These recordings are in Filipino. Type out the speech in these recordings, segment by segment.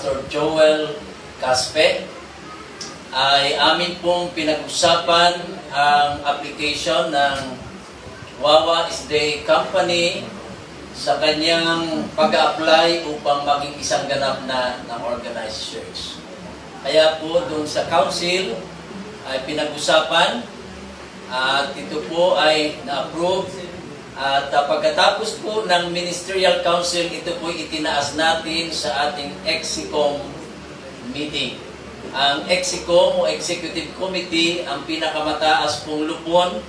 Pastor Joel Caspe, ay amin pong pinag-usapan ang application ng Wawa Isday Company sa kanyang pag-apply upang maging isang ganap na organized church. Kaya po doon sa council ay pinag-usapan at ito po ay na-approve. At pagkatapos po ng Ministerial Council, ito po itinaas natin sa ating EXICOM meeting. Ang EXICOM o Executive Committee ang pinakamataas pong lupon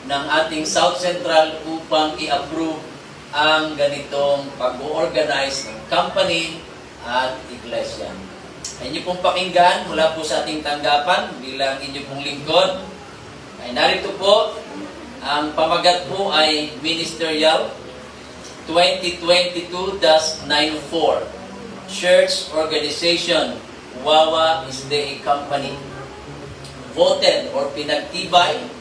ng ating South Central upang i-approve ang ganitong pag-organize ng company at iglesia. Ay inyo pong pakinggan mula po sa ating tanggapan bilang inyo pong lingkod. Ay narito po, ang pamagat po ay Ministerial 2022-94 Church Organization Wawa Isday Company. Voted or pinagtibay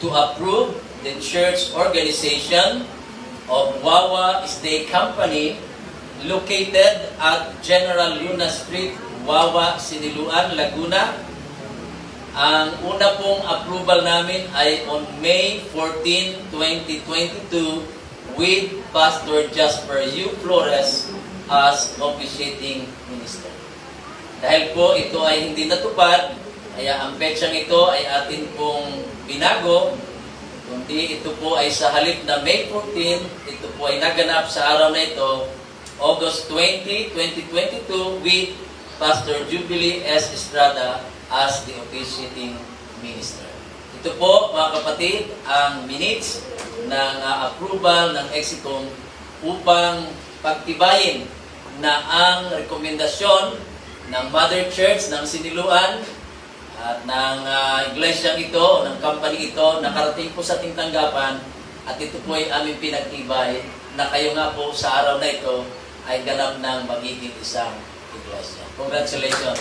to approve the church organization of Wawa Isday Company located at General Luna Street, Wawa, Siniluan, Laguna. Ang una pong approval namin ay on May 14, 2022 with Pastor Jasper U. Flores as officiating minister. Dahil po ito ay hindi natupad, kaya ang petsang ito ay atin pong binago, kundi ito po ay sa halip na May 14, ito po ay naganap sa araw na ito, August 20, 2022 with Pastor Jubilee S. Estrada as the officiating minister. Ito po, mga kapatid, ang minutes ng approval ng EXICOM upang pagtibayin na ang rekomendasyon ng Mother Church ng Siniluan at ng iglesia ito, ng company ito, nakarating po sa ating tanggapan at ito po ay aming pinagtibay na kayo nga po sa araw na ito ay ganap ng magiging isang iglesia. Congratulations!